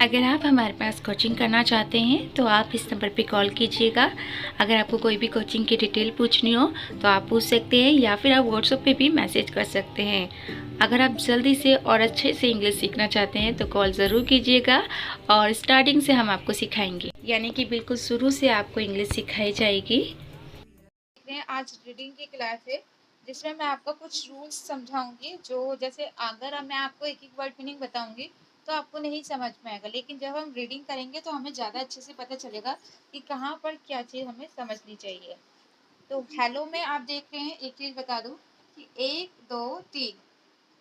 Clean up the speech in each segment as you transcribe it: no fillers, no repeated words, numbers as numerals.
अगर आप हमारे पास कोचिंग करना चाहते हैं तो आप इस नंबर पे कॉल कीजिएगा। अगर आपको कोई भी कोचिंग की डिटेल पूछनी हो तो आप पूछ सकते हैं या फिर आप व्हाट्सएप पे भी मैसेज कर सकते हैं। अगर आप जल्दी से और अच्छे से इंग्लिश सीखना चाहते हैं तो कॉल ज़रूर कीजिएगा और स्टार्टिंग से हम आपको सिखाएंगे, यानी कि बिल्कुल शुरू से आपको इंग्लिश सिखाई जाएगी। आज रीडिंग की क्लास है जिसमें मैं आपको कुछ रूल्स समझाऊंगी। जो जैसे अगर मैं आपको एक एक वर्ड मीनिंग बताऊंगी तो आपको नहीं समझ में आएगा, लेकिन जब हम रीडिंग करेंगे तो हमें ज़्यादा अच्छे से पता चलेगा कि कहाँ पर क्या चीज़ हमें समझनी चाहिए। तो हेलो में आप देख रहे हैं, एक चीज़ बता दूं कि 1 2 3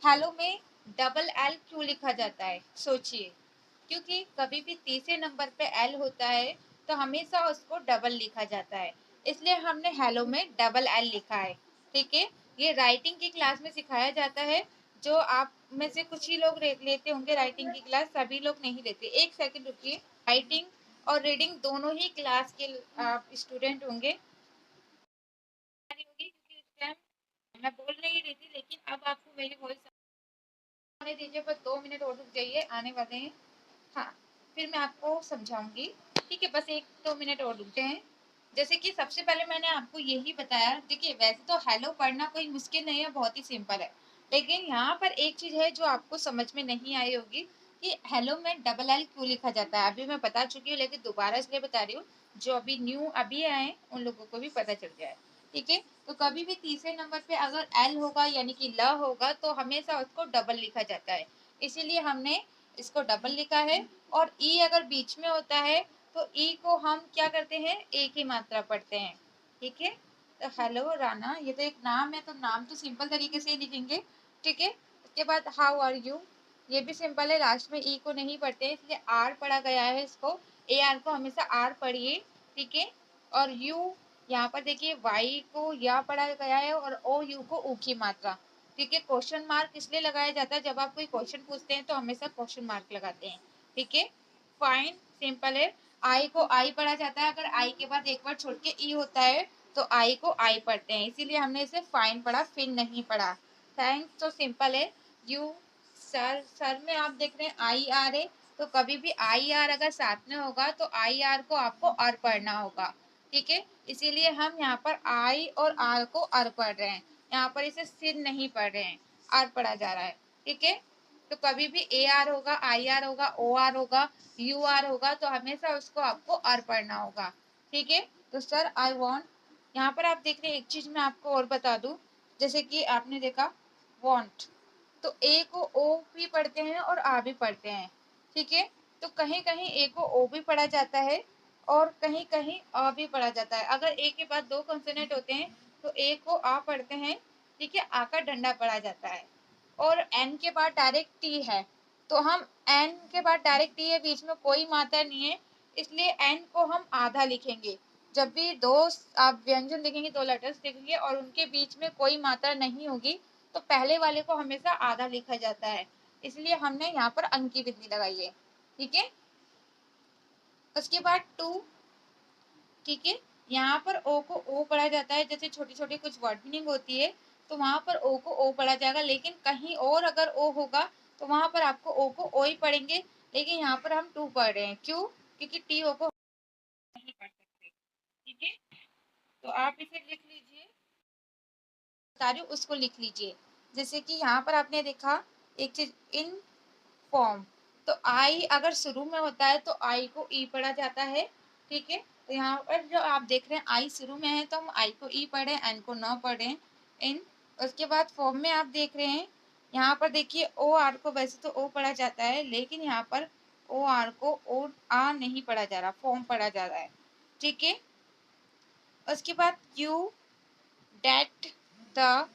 हेलो में डबल एल क्यों लिखा जाता है, सोचिए। क्योंकि कभी भी तीसरे नंबर पे एल होता है तो हमेशा उसको डबल लिखा जाता है, इसलिए हमने हेलो में डबल एल लिखा है। ठीक है, ये राइटिंग की क्लास में सिखाया जाता है। जो आप में से कुछ ही लोग लेते होंगे राइटिंग की क्लास, सभी लोग नहीं लेते। एक सेकंड रुकिए। राइटिंग और रीडिंग दोनों ही क्लास के आप स्टूडेंट होंगे। क्योंकि इस टाइम मैं बोल नहीं रही थी, लेकिन अब आपको मेरी वॉइस आने दीजिए। बस 2 मिनट और रुक जाइए, आने वाले हैं। हाँ, फिर मैं आपको समझाऊंगी। ठीक है, बस 1 2 मिनट और रुकते हैं। जैसे कि सबसे पहले मैंने आपको यही बताया। देखिए, वैसे तो हेलो पढ़ना कोई मुश्किल नहीं है, बहुत ही सिंपल है। लेकिन यहाँ पर एक चीज है जो आपको समझ में नहीं आई होगी कि हेलो में डबल एल क्यों लिखा जाता है। अभी मैं बता चुकी हूँ, लेकिन दोबारा इसलिए बता रही हूँ जो अभी न्यू अभी आए उन लोगों को भी पता चल जाए। ठीक है, तो कभी भी तीसरे नंबर पे अगर एल होगा यानी कि ल होगा तो हमेशा उसको डबल लिखा जाता है, इसीलिए हमने इसको डबल लिखा है। और ई अगर बीच में होता है तो ई को हम क्या करते हैं, एक ही मात्रा पढ़ते हैं। ठीक है, तो हेलो राना, ये तो एक नाम है तो नाम तो सिंपल तरीके से ही लिखेंगे। ठीक है, उसके बाद हाउ आर यू, ये भी सिंपल है, लास्ट में ई को नहीं पढ़ते इसलिए आर पढ़ा गया है। इसको ए आर को हमेशा आर पढ़िए। ठीक है, और यू यहाँ पर देखिए वाई को या पढ़ा गया है और ओ यू को ऊ की मात्रा। ठीक है, क्वेश्चन मार्क इसलिए लगाया जाता है जब आप कोई क्वेश्चन पूछते हैं तो हमेशा क्वेश्चन मार्क लगाते हैं। ठीक है, फाइन, सिंपल है। आई को आई पढ़ा जाता है, अगर आई के बाद एक बार छोड़ के ई होता है तो आई को आई पढ़ते हैं, इसीलिए हमने इसे फाइन पढ़ा, फिर नहीं पढ़ा। थैंक्स तो सिंपल है। यू, सर, सर में आप देख रहे हैं आई आर है, तो कभी भी आई आर अगर साथ में होगा तो आई आर को आपको आर पढ़ना होगा। ठीक है, इसीलिए हम यहाँ पर आई और आर को आर पढ़ रहे हैं, यहाँ पर इसे सिर नहीं पढ़ रहे हैं, आर पढ़ा जा रहा है। ठीक है, तो कभी भी ए आर होगा, आई आर होगा, ओ आर होगा, यू आर होगा तो हमेशा उसको आपको आर पढ़ना होगा। ठीक है, तो सर आई वॉन्ट, यहाँ पर आप देख रहे हैं। एक चीज मैं आपको और बता दूं, जैसे कि आपने देखा वॉन्ट, तो ए को ओ भी पढ़ते हैं और आ भी पढ़ते हैं। ठीक है, तो कहीं कहीं ए को ओ भी पढ़ा जाता है और कहीं कहीं आ भी पढ़ा जाता है। अगर ए के बाद दो कंसोनेंट होते हैं तो ए को आ पढ़ते हैं। ठीक है, आ का डंडा पढ़ा जाता है। और एन के बाद डायरेक्ट टी है तो हम एन के बाद डायरेक्ट टी है, बीच में कोई मात्रा नहीं है, इसलिए एन को हम आधा लिखेंगे। जब भी दो आप व्यंजन लिखेंगे, दो लेटर्स लिखेंगे और उनके बीच में कोई मात्रा नहीं होगी तो पहले वाले को हमेशा आधा लिखा जाता है, इसलिए हमने यहाँ पर अंक की बिंदी लगाई है। ठीक है, उसके बाद टू। ठीक है, यहाँ पर ओ को ओ पढ़ा जाता है, जैसे छोटी छोटी कुछ वर्ड मीनिंग होती है तो वहां पर ओ को ओ पढ़ा जाएगा, लेकिन कहीं और अगर ओ होगा तो वहां पर आपको ओ को ओ ही पढ़ेंगे। लेकिन यहाँ पर हम टू पढ़ रहे हैं, क्यों? क्योंकि टी ओ को नहीं पढ़ सकते। ठीक है, तो आप इसे लिख लीजिए, बता रही हूँ उसको लिख लीजिए। जैसे कि यहाँ पर आपने देखा एक चीज, इन फॉर्म, तो आई अगर शुरू में होता है तो आई को ई पढ़ा जाता है। ठीक है, तो यहाँ पर जो आप देख रहे हैं आई शुरू में है तो हम आई को ई पढ़े, एन को न पढ़े, इन। उसके बाद फॉर्म में आप देख रहे हैं, यहाँ पर देखिए ओ आर को वैसे तो ओ पढ़ा जाता है, लेकिन यहाँ पर ओ आर को ओ आ नहीं पढ़ा जा रहा, फॉर्म पढ़ा जा रहा है। ठीक है, उसके बाद यू, डेट, द।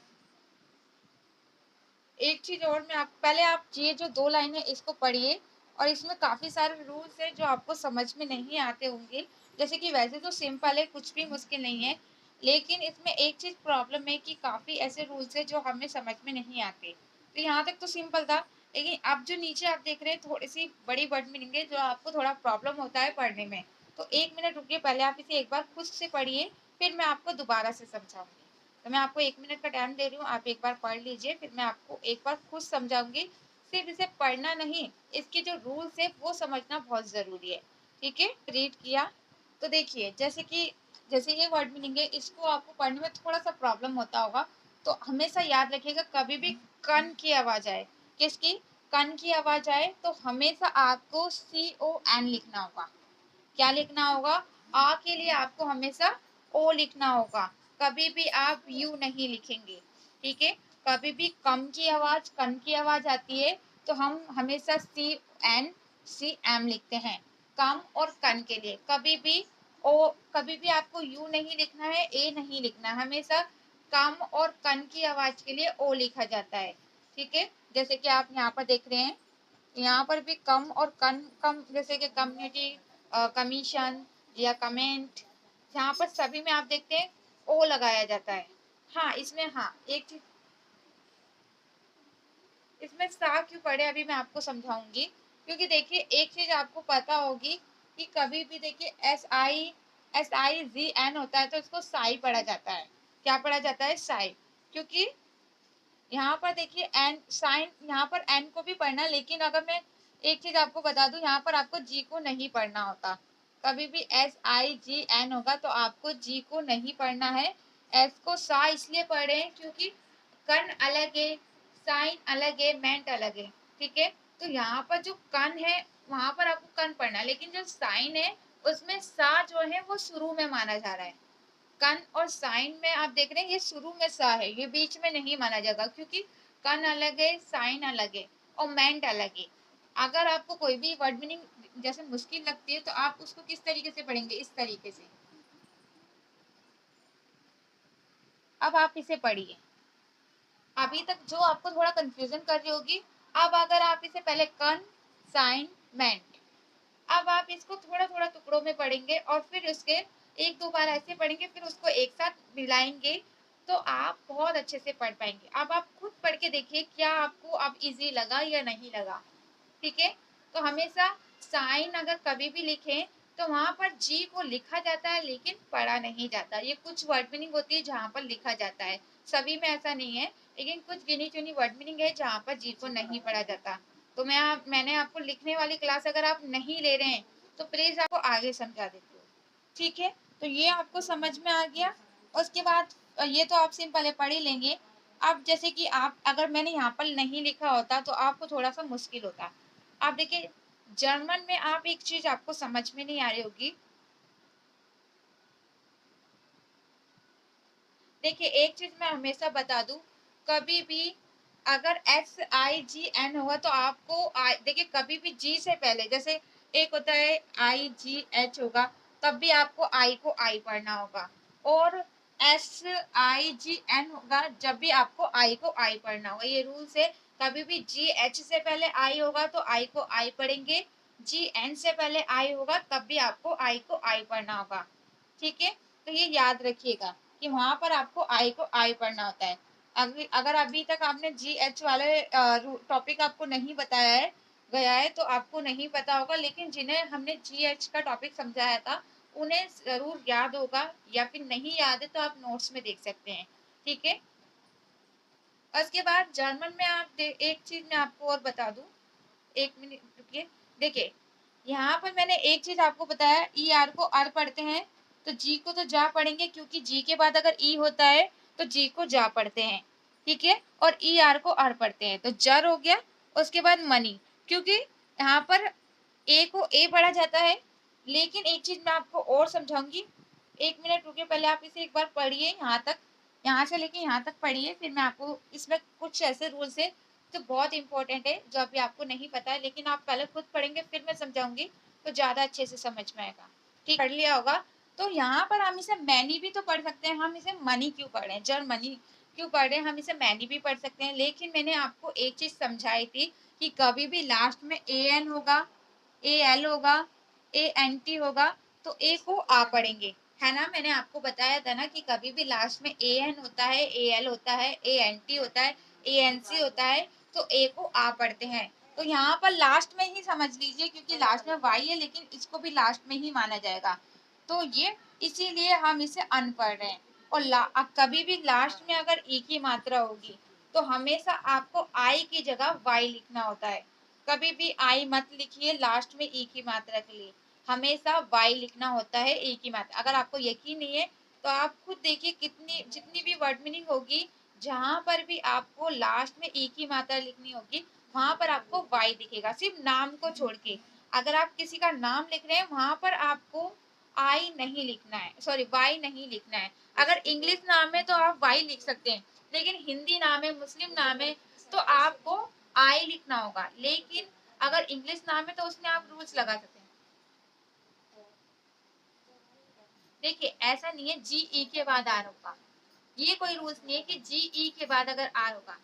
एक चीज और मैं आप पहले आप ये जो दो लाइन है इसको पढ़िए, और इसमें काफी सारे रूल्स है जो आपको समझ में नहीं आते होंगे। जैसे कि वैसे तो सिंपल है, कुछ भी मुश्किल नहीं है, लेकिन इसमें एक चीज प्रॉब्लम है कि काफी ऐसे रूल्स है जो हमें समझ में नहीं आते। तो यहाँ तक तो सिंपल था, लेकिन अब जो नीचे आप देख रहे हैं थोड़ी सी बड़ी वर्ड मीनिंग है जो आपको थोड़ा प्रॉब्लम होता है पढ़ने में। तो 1 मिनट रुकिए, पहले आप इसे एक बार खुद से पढ़िए, फिर मैं आपको दोबारा से समझाऊंगी। तो मैं आपको 1 मिनट का टाइम दे रही हूँ, आप एक बार पढ़ लीजिए, फिर मैं आपको एक बार खुद समझाऊंगी। सिर्फ इसे पढ़ना नहीं, इसके जो रूल्स है वो समझना बहुत जरूरी है। ठीक है, रीड किया तो देखिए जैसे ये वर्ड मीनिंग है, इसको आपको पढ़ने में थोड़ा सा प्रॉब्लम होता होगा, तो हमेशा याद रखिएगा कभी भी कन की आवाज आए, किसकी, कन की आवाज आए तो हमेशा आपको CON लिखना होगा। क्या लिखना होगा, आ के लिए आपको हमेशा ओ लिखना होगा, कभी भी आप यू नहीं लिखेंगे। ठीक है, कभी भी कम की आवाज, कन की आवाज आती है तो हम हमेशा CN CM लिखते हैं, कम और कन के लिए। कभी भी आपको यू नहीं लिखना है, ए नहीं लिखना है, हमेशा कम और कन की आवाज के लिए ओ लिखा जाता है। ठीक है, जैसे कि आप यहाँ पर देख रहे हैं, यहाँ पर भी कम और कम जैसे कि कम्युनिटी, कमीशन या कमेंट, यहाँ पर सभी में आप देखते हैं ओ लगाया जाता है। हाँ इसमें, हाँ एक चीज, इसमें सा क्यों पढ़े अभी मैं आपको समझाऊंगी। क्योंकि देखिए एक चीज आपको पता होगी कि कभी भी देखिए SIZN होता है तो इसको साई पढ़ा जाता है। क्या पढ़ा जाता है, साई। क्योंकि यहाँ पर देखिए एन साइन, यहाँ पर एन को भी पढ़ना, लेकिन अगर मैं एक चीज आपको बता दूं, यहाँ पर आपको जी को नहीं पढ़ना होता। कभी भी SIGN होगा तो आपको जी को नहीं पढ़ना है, एस को सा इसलिए पढ़े क्योंकि कन अलग है, साइन अलग है, मेंट अलग है। ठीक है, तो यहाँ पर जो कन है वहां पर आपको कन पढ़ना है, लेकिन जो साइन है उसमें सा जो है वो शुरू में माना जा रहा है। कन और साइन में आप देख रहे हैं ये शुरू में सा है, ये बीच में नहीं माना जाएगा, क्योंकि कन अलग है, साइन अलग है और मेंट अलग है। अगर आपको कोई भी वर्ड मीनिंग जैसे मुश्किल लगती है तो आप उसको किस तरीके से पढ़ेंगे, इस तरीके से। अब आप इसे पढ़िए, अभी तक जो आपको थोड़ा कंफ्यूजन कर रही होगी, अब अगर आप इसे पहले कन, साइन, मेंट, अब आप इसको थोड़ा थोड़ा टुकड़ों में पढ़ेंगे और फिर उसके एक दो बार ऐसे पढ़ेंगे, फिर उसको एक साथ मिलाएंगे तो आप बहुत अच्छे से पढ़ पाएंगे। अब आप खुद पढ़ के देखिए क्या आपको अब इजी लगा या नहीं लगा। ठीक है, तो हमेशा साइन अगर कभी भी लिखें तो वहां पर जी को लिखा जाता है लेकिन पढ़ा नहीं जाता। ये कुछ वर्ड मीनिंग होती है जहां पर लिखा जाता है, सभी में ऐसा नहीं है, लेकिन कुछ गिनी चुनी वर्ड मीनिंग है जहां पर जी को नहीं पढ़ा जाता। तो मैंने आपको लिखने वाली क्लास अगर आप नहीं ले रहे हैं तो प्लीज आपको आगे समझा देती हूँ। ठीक है, तो ये आपको समझ में आ गया। उसके बाद ये तो आप सिंपल है, पढ़ ही लेंगे। अब जैसे कि आप, अगर मैंने यहाँ पर नहीं लिखा होता तो आपको थोड़ा सा मुश्किल होता। आप देखिए जर्मन में आप एक चीज आपको समझ में नहीं आ रही होगी। देखिए एक चीज मैं हमेशा बता दूं, कभी भी अगर SIGN होगा तो आपको देखिए कभी भी जी से पहले, जैसे एक होता है IGH होगा, तब भी आपको आई को आई पढ़ना होगा, और SIGN होगा जब भी आपको आई को आई पढ़ना होगा। ये रूल्स है, कभी भी GH से पहले आई होगा तो आई को आई पढ़ेंगे, GN से पहले आई होगा तब भी आपको आई को आई पढ़ना होगा। ठीक है, तो ये याद रखिएगा कि वहां पर आपको आई को आई पढ़ना होता है। अगर अभी तक आपने GH वाले टॉपिक आपको नहीं बताया है गया है तो आपको नहीं पता होगा, लेकिन जिन्हें हमने GH का टॉपिक समझाया था उन्हें जरूर याद होगा, या फिर नहीं याद है तो आप नोट्स में देख सकते हैं। ठीक है, उसके बाद जर्मन में एक चीज मैं आपको और बता दूं, एक मिनट रुकिए। देखिए यहाँ पर मैंने एक चीज आपको बताया, ER को अर पढ़ते हैं तो जी को तो जा पढ़ेंगे, क्योंकि जी के बाद अगर ई होता है तो जी को जा पढ़ते हैं। ठीक है, और ER को अर पढ़ते हैं तो जर हो गया। उसके बाद मनी, क्योंकि यहाँ पर ए को ए पढ़ा जाता है। लेकिन एक चीज मैं आपको और समझाऊंगी, एक मिनट रुकिए, पहले आप इसे एक बार पढ़िए यहाँ तक, यहाँ से लेके यहाँ तक पढ़िए, फिर मैं आपको इसमें कुछ ऐसे रूल्स है जो बहुत इंपॉर्टेंट है जो अभी आपको नहीं पता है, लेकिन आप पहले खुद पढ़ेंगे फिर मैं समझाऊंगी तो ज्यादा अच्छे से समझ में आएगा। ठीक, पढ़ लिया होगा। तो यहाँ पर हम इसे मैनी भी तो पढ़ सकते हैं, हम इसे मनी क्यों पढ़ रहे हैं, जर मनी क्यों पढ़ रहे हैं, हम इसे मैनी भी पढ़ सकते हैं। लेकिन मैंने आपको एक चीज समझाई थी कि कभी भी लास्ट में AN होगा, AL होगा, ANT होगा तो ए को आ पढ़ेंगे, है ना। मैंने आपको बताया था ना कि कभी भी लास्ट में AN होता है, AL होता है, ANT होता है, ANC होता है तो ए को आ पढ़ते हैं। तो यहाँ पर लास्ट में ही समझ लीजिए, क्योंकि लास्ट में वाई है लेकिन इसको भी लास्ट में ही माना जाएगा, तो ये इसीलिए हम इसे अन पढ़ रहे हैं। और कभी भी लास्ट में अगर ई की मात्रा होगी तो हमेशा आपको आई की जगह वाई लिखना होता है। कभी भी आई मत लिखिए लास्ट में ई की मात्रा के लिए, हमेशा वाई लिखना होता है ई की मात्रा। अगर आपको यकीन नहीं है तो आप खुद देखिए, कितनी जितनी भी वर्ड मीनिंग होगी, जहां पर भी आपको लास्ट में ई की मात्रा लिखनी होगी वहां पर आपको वाई दिखेगा, सिर्फ नाम को छोड़ के। अगर आप किसी का नाम लिख रहे हैं वहां पर आपको आई नहीं लिखना है, सॉरी वाई नहीं लिखना है। अगर इंग्लिश नाम है तो आप वाई लिख सकते हैं, लेकिन हिंदी नाम है, मुस्लिम नाम है, तो आपको आई लिखना होगा। लेकिन अगर इंग्लिश नाम है तो उसमें आप रूल्स लगा सकते हैं। देखिए ऐसा नहीं है जी ई के बाद आर होगा, ये कोई रूल्स नहीं है कि जी ई के बाद अगर आर होगा।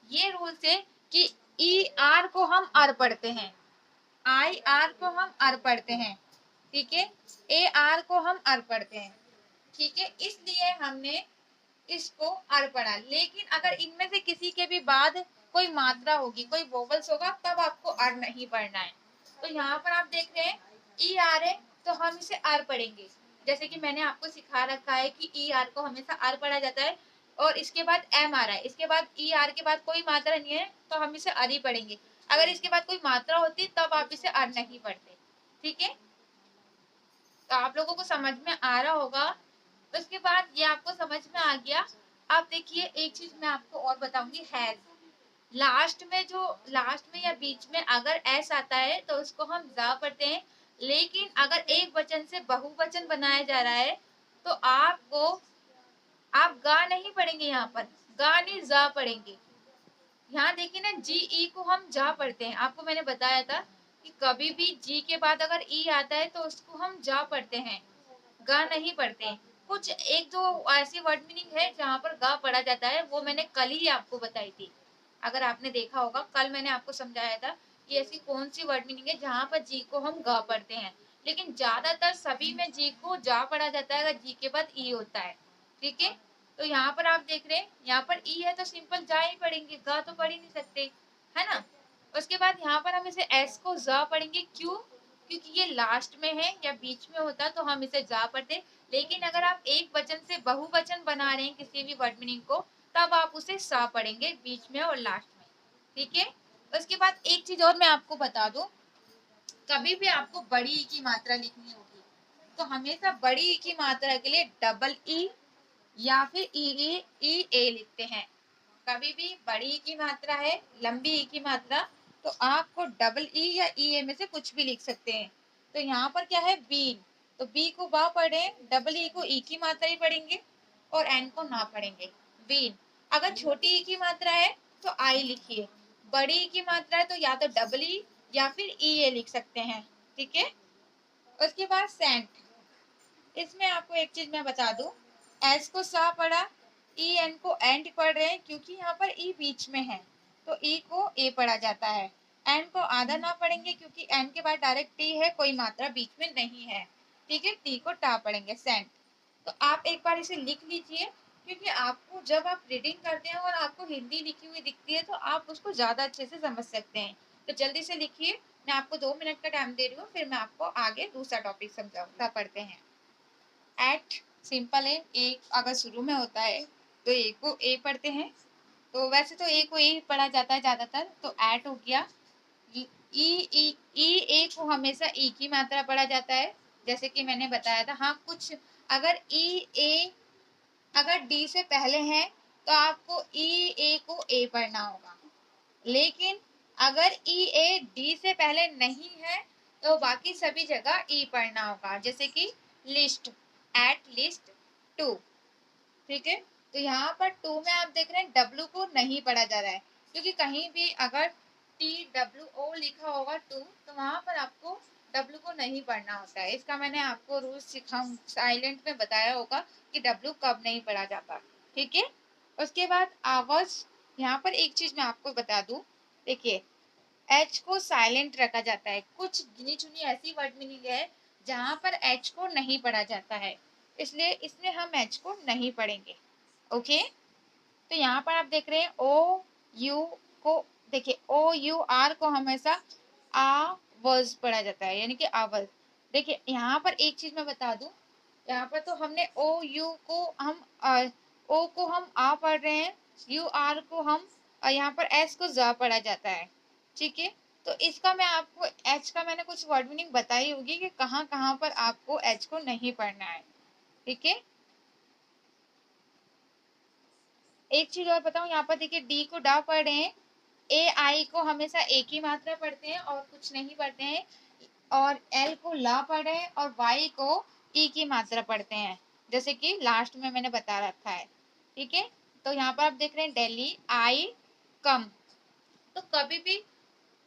ये रूल्स है कि ई आर को हम अर पढ़ते हैं, आई आर को हम अर पढ़ते हैं, ठीक है, ए आर को हम अर पढ़ते हैं, ठीक है, इसलिए हमने इसको अर पढ़ा। लेकिन अगर इनमें से किसी के भी बाद कोई मात्रा होगी, कोई वोवल्स होगा, तब आपको अर नहीं पढ़ना है। तो यहाँ पर आप देख रहे हैं ई आर है तो हम इसे अर पढ़ेंगे। जैसे कि मैंने आपको सिखा रखा है कि ई आर को हमेशा अर पढ़ा जाता है, और इसके बाद एम आ रहा है, इसके बाद ई आर के बाद कोई मात्रा नहीं है तो हम इसे अर ही पढ़ेंगे। अगर इसके बाद कोई मात्रा होती तब आप इसे अर नहीं पढ़ते, ठीक है। तो आप लोगों को समझ में आ रहा होगा। उसके बाद ये आपको समझ में आ गया। अब देखिए एक चीज मैं आपको और बताऊंगी, हैज। लास्ट में जो लास्ट में या बीच में अगर एस आता है तो उसको हम जा पढ़ते हैं। लेकिन अगर एक वचन से बहुवचन बनाया जा रहा है तो आपको, आप गा नहीं पढ़ेंगे, यहाँ पर गा नहीं जा पढ़ेंगे। यहाँ देखिए ना, जी ई को हम जा पढ़ते हैं, आपको मैंने बताया था कि कभी भी जी के बाद अगर ई आता है तो उसको हम जा पढ़ते हैं, गा नहीं पढ़ते हैं। कुछ एक दो ऐसी वर्ड मीनिंग है जहाँ पर गा पढ़ा जाता है, वो मैंने कल ही आपको बताई थी। अगर आपने देखा होगा, कल मैंने आपको समझाया था कि ऐसी कौन सी वर्ड मीनिंग है जहाँ पर जी को हम गा पढ़ते हैं। लेकिन ज्यादातर सभी में जी को जा पढ़ा जाता है अगर जी के बाद ई होता है, ठीक है। तो यहाँ पर आप देख रहे हैं, यहाँ पर ई है तो सिंपल जा ही पढ़ेंगे, गा तो पढ़ ही नहीं सकते, है ना। उसके बाद यहाँ पर हम इसे एस को जा पढ़ेंगे, क्यों? क्योंकि ये लास्ट में है या बीच में होता तो हम इसे जा पढ़ते। लेकिन अगर आप एक वचन से बहुवचन बना रहे हैं किसी भी वर्ड मीनिंग को, तब आप उसे सा पढ़ेंगे बीच में और लास्ट में, ठीक है। उसके बाद एक चीज और मैं आपको बता दूं, कभी भी आपको बड़ी ई की मात्रा लिखनी होगी तो हमेशा बड़ी ई की मात्रा के लिए डबल ई या फिर ई ए लिखते हैं। कभी भी बड़ी ई की मात्रा है, लंबी ई की मात्रा, तो आपको डबल ई या ई ए में से कुछ भी लिख सकते हैं। तो यहाँ पर क्या है, बीन, तो बी को बा पढ़े, डबल ई को ई की मात्रा ही पढ़ेंगे और एन को ना पढ़ेंगे, बीन। अगर छोटी ई की मात्रा है तो आई लिखिए, बड़ी ई की मात्रा है तो या तो डबल ई या फिर ई ए लिख सकते हैं, ठीक है। उसके बाद सेंट, इसमें आपको एक चीज मैं बता दूं, एस को सा पढ़ा, ई एन को एंड पढ़ रहे हैं क्योंकि यहाँ पर ई बीच में है तो ई को ए पढ़ा जाता है। एन को आधा ना पढ़ेंगे क्योंकि एन के बाद डायरेक्ट टी है, कोई मात्रा बीच में नहीं है, ठीक है। टी को टा पढ़ेंगे, सेंट। तो आप एक बार इसे लिख लीजिए, क्योंकि आपको जब आप रीडिंग करते हैं और आपको हिंदी लिखी हुई दिखती है तो आप उसको ज्यादा अच्छे से समझ सकते हैं। तो जल्दी से लिखिए, मैं आपको 2 मिनट का टाइम दे रही हूँ, फिर मैं आपको आगे दूसरा टॉपिक समझाऊंगा। पढ़ते हैं। एट सिंपल है, एक अगर शुरू में होता है तो ए को ए पढ़ते हैं, तो वैसे तो ए को ए पढ़ा जाता है ज्यादातर, तो एट हो गया। ई ई ई ए को हमेशा ई की मात्रा पढ़ा जाता है, जैसे कि मैंने बताया था। हाँ, कुछ अगर ई ए अगर डी से पहले है तो आपको ई ए को ए पढ़ना होगा, लेकिन अगर ई ए डी से पहले नहीं है तो बाकी सभी जगह ई पढ़ना होगा, जैसे कि लिस्ट, एट लिस्ट टू, ठीक है। तो यहाँ पर टू में आप देख रहे हैं डब्लू को नहीं पढ़ा जा रहा है, क्योंकि कहीं भी अगर टी डब्ल्यू ओ लिखा होगा टू, तो वहां पर आपको डब्लू को नहीं पढ़ना होता है। इसका मैंने आपको रूल साइलेंट में बताया होगा कि डब्लू कब नहीं पढ़ा जाता, ठीक है। उसके बाद आवाज, यहाँ पर एक चीज मैं आपको बता दूं, देखिए एच को साइलेंट रखा जाता है, कुछ गिनी चुनी ऐसी वर्ड मीनिंग है जहां पर एच को नहीं पढ़ा जाता है, इसलिए इसमें हम एच को नहीं पढ़ेंगे, ओके। तो यहाँ पर आप देख रहे हैं ओ यू को, देखिए ओ यू आर को हमेशा आवाज पढ़ा जाता है, यानी कि आवाज। देखिए यहाँ पर एक चीज मैं बता दूं, यहाँ पर तो हमने ओ यू को हम ओ को हम आ पढ़ रहे हैं, यू आर को हम यहाँ पर एस को ज पढ़ा जाता है, ठीक है। तो इसका मैं आपको एच का मैंने कुछ वर्ड मीनिंग बताई होगी कि कहाँ कहाँ पर आपको एच को नहीं पढ़ना है, ठीक है। एक चीज और बताऊं, यहाँ पर देखिए डी को डा पढ़ रहे हैं, ए आई को हमेशा एक ही मात्रा पढ़ते हैं और कुछ नहीं पढ़ते हैं, और एल को ला पढ़ रहे हैं और वाई को ई की मात्रा पढ़ते हैं, जैसे कि लास्ट में मैंने बता रखा है, ठीक है। तो यहाँ पर आप देख रहे हैं दिल्ली आई कम, तो कभी भी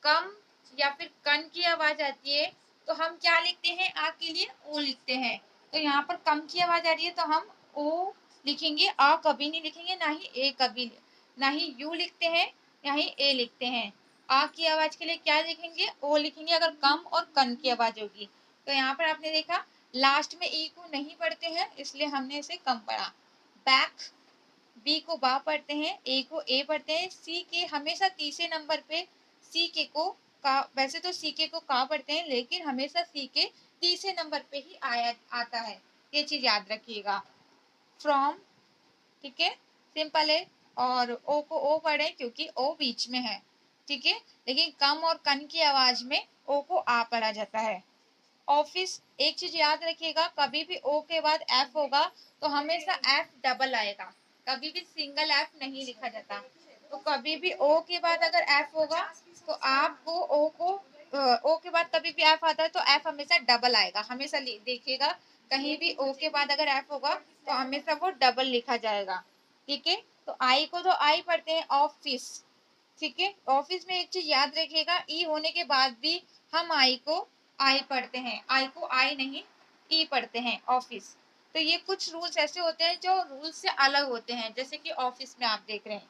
कम या फिर कन की आवाज आती है तो हम क्या लिखते हैं, आ के लिए ओ लिखते हैं। तो यहाँ पर कम की आवाज आ रही है तो हम ओ लिखेंगे, आ कभी नहीं लिखेंगे, ना ही ए कभी, ना ही यू लिखते हैं, ना ही ए लिखते हैं। आ की आवाज के लिए क्या लिखेंगे, ओ लिखेंगे अगर कम और कन की आवाज होगी। तो यहाँ पर आपने देखा लास्ट में ई को नहीं पढ़ते हैं इसलिए हमने इसे कम पढ़ा। बैक, बी को बा पढ़ते हैं, ए को ए पढ़ते हैं, सी के हमेशा तीसरे नंबर पे सी के को का, वैसे तो सी के को का पढ़ते हैं लेकिन हमेशा सी के तीसरे नंबर पे ही आया आता है, ये चीज याद रखिएगा। फ्रॉम, ठीक है, सिंपल है। और ओ को ओ पढ़े क्योंकि ओ बीच में है, ठीक है, लेकिन कम और कन की आवाज में ओ को आ पढ़ा जाता है। ऑफिस, एक चीज याद रखिएगा, कभी भी ओ के बाद एफ होगा तो हमेशा एफ डबल आएगा, कभी भी सिंगल एफ नहीं लिखा जाता। तो कभी भी ओ के बाद अगर एफ होगा तो आपको ओ को ओ के बाद कभी भी एफ आता है तो एफ हमेशा डबल आएगा, हमेशा देखिएगा कहीं भी ओ के बाद अगर एफ होगा तो हमेशा वो डबल लिखा जाएगा, ठीक है। तो आई को तो आई पढ़ते हैं, ऑफिस, ठीक है। ऑफिस में एक चीज याद रखिएगा, ई होने के बाद भी हम आई को आई पढ़ते हैं, आई को आई नहीं ई पढ़ते हैं, ऑफिस। तो ये कुछ रूल्स ऐसे होते हैं जो रूल्स से अलग होते हैं, जैसे कि ऑफिस में आप देख रहे हैं।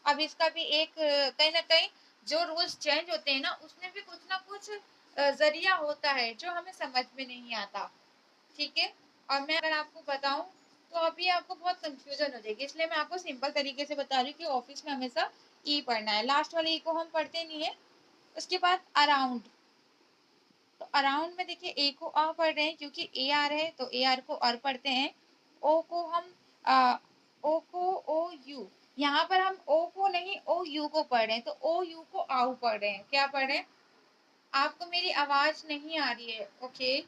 अब इसका भी एक कहीं ना कहीं जो रूल्स चेंज होते हैं ना उसमें भी कुछ ना कुछ जरिया होता है जो हमें समझ में नहीं आता, ठीक है। और मैं अगर आपको बताऊं तो अभी आपको बहुत कंफ्यूजन हो जाएगी, इसलिए मैं आपको सिंपल तरीके से बता रही हूँ कि ऑफिस में हमेशा ई पढ़ना है, लास्ट वाले ई को हम पढ़ते नहीं है। उसके बाद अराउंड, तो अराउंड में देखिए ए को आ पढ़ रहे हैं क्योंकि ए आर है तो ए आर को अर पढ़ते हैं। ओ को हम ओ को ओ यू, यहाँ पर हम ओ को नहीं ओ यू को पढ़ रहे हैं, तो ओ यू को आउ पढ़ रहे हैं, क्या पढ़ रहे हैं, आपको मेरी आवाज नहीं आ रही है, ओके।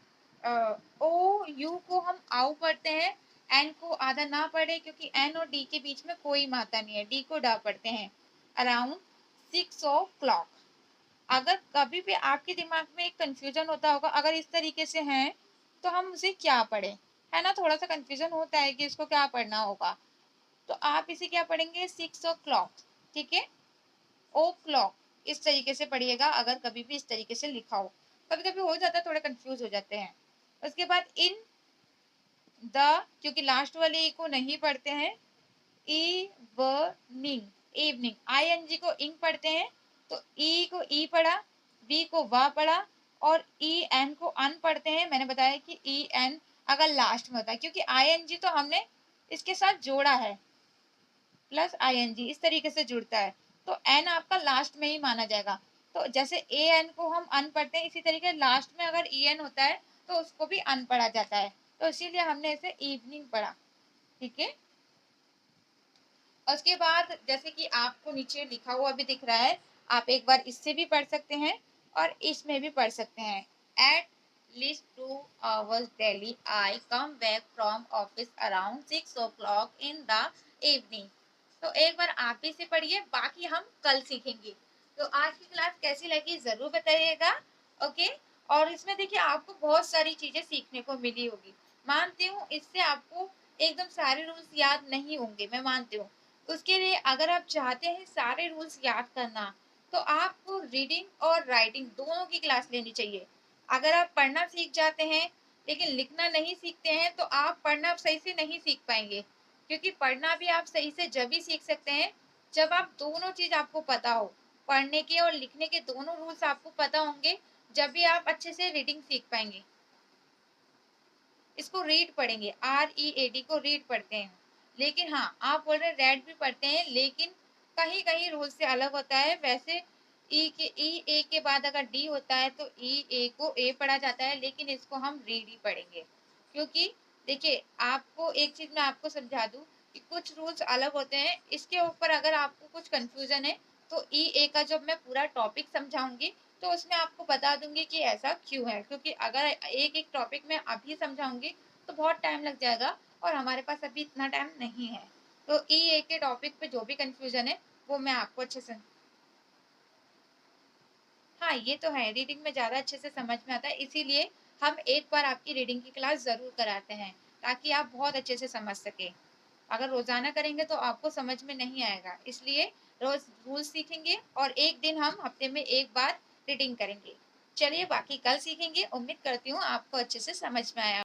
ओ यू को हम आउ पढ़ते हैं, एन को आधा ना पढ़े क्योंकि एन और डी के बीच में कोई मात्रा नहीं है, डी को डा पढ़ते हैं। अराउंड 6 o'clock, अगर कभी भी आपके दिमाग में एक कंफ्यूजन होता होगा अगर इस तरीके से है तो हम उसे क्या पढ़ें, है ना, थोड़ा सा कंफ्यूजन होता है कि इसको क्या पढ़ना होगा, तो आप इसे क्या पढ़ेंगे 6 o'clock, ठीक है। ओ क्लॉक, इस तरीके से पढ़िएगा अगर कभी भी इस तरीके से लिखा हो, कभी कभी हो जाता है थोड़े कंफ्यूज हो जाते हैं। उसके बाद इन द, क्योंकि लास्ट वाले ई को नहीं पढ़ते हैं, evening, evening I N G को इंग पढ़ते हैं, तो ई को ई पढ़ा, बी को वा पढ़ा, और ई एन को अन पढ़ते हैं। मैंने बताया कि ई एन अगर लास्ट में होता है क्योंकि आई एन जी तो हमने इसके साथ जोड़ा है, प्लस आई एन जी इस तरीके से जुड़ता है, तो एन आपका लास्ट में ही माना जाएगा। तो जैसे ए एन को हम अन पढ़ते हैं इसी तरीके लास्ट में अगर ई एन होता है तो उसको भी अन पढ़ा जाता है, तो इसीलिए हमने इसे इवनिंग पढ़ा, ठीक है। और उसके बाद जैसे कि आपको नीचे लिखा हुआ भी दिख रहा है, आप एक बार इससे भी पढ़ सकते हैं और इसमें भी पढ़ सकते हैं। At least 2 hours daily I come back from office around 6 o'clock in the evening। तो एक बार आप ही से पढ़िए, बाकी हम कल सीखेंगे। तो आज की क्लास कैसी लगी जरूर बताइएगा, ओके। और इसमें देखिए आपको बहुत सारी चीजें सीखने को मिली होगी, मानती हूँ इससे आपको एकदम सारे रूल्स याद नहीं होंगे, मैं मानती हूँ। उसके लिए अगर आप चाहते हैं सारे रूल्स याद करना तो आपको रीडिंग और राइटिंग दोनों की क्लास लेनी चाहिए। अगर आप पढ़ना सीख जाते हैं लेकिन लिखना नहीं सीखते हैं तो आप पढ़ना सही से नहीं सीख पाएंगे, क्योंकि पढ़ना भी आप सही से जब भी सीख सकते हैं जब आप दोनों चीज आपको पता हो, पढ़ने के और लिखने के दोनों रूल्स आपको पता होंगे, जब भी आप अच्छे से रीडिंग सीख पाएंगे। इसको रीड पढ़ेंगे, READ को रीड पढ़ते हैं, लेकिन हाँ आप बोल रहे रेड भी पढ़ते हैं लेकिन कहीं कहीं रूल से अलग होता है। वैसे ई ए के बाद अगर डी होता है तो ई ए को ए पढ़ा जाता है, लेकिन इसको हम रीड ही पढ़ेंगे, क्योंकि देखिए आपको एक चीज मैं आपको समझा दूं, कि कुछ रूल्स अलग होते हैं। इसके ऊपर अगर आपको कुछ कंफ्यूजन है तो ई का जब मैं पूरा टॉपिक समझाऊंगी तो उसमें आपको बता दूंगी कि ऐसा क्यों है, क्योंकि अगर एक एक टॉपिक में अभी समझाऊंगी तो बहुत टाइम लग जाएगा और हमारे पास अभी इतना टाइम नहीं है। तो ई के टॉपिक पे जो भी कंफ्यूजन है वो मैं आपको अच्छे से, हाँ ये तो है, रीडिंग में ज़्यादा अच्छे से समझ में आता है, इसीलिए हम एक बार आपकी रीडिंग की क्लास ज़रूर कराते हैं ताकि आप बहुत अच्छे से समझ सके। अगर रोज़ाना करेंगे तो आपको समझ में नहीं आएगा, इसलिए रोज़ रूल सीखेंगे और एक दिन हम हफ्ते में एक बार रीडिंग करेंगे। चलिए बाकी कल सीखेंगे, उम्मीद करती हूँ आपको अच्छे से समझ में आया।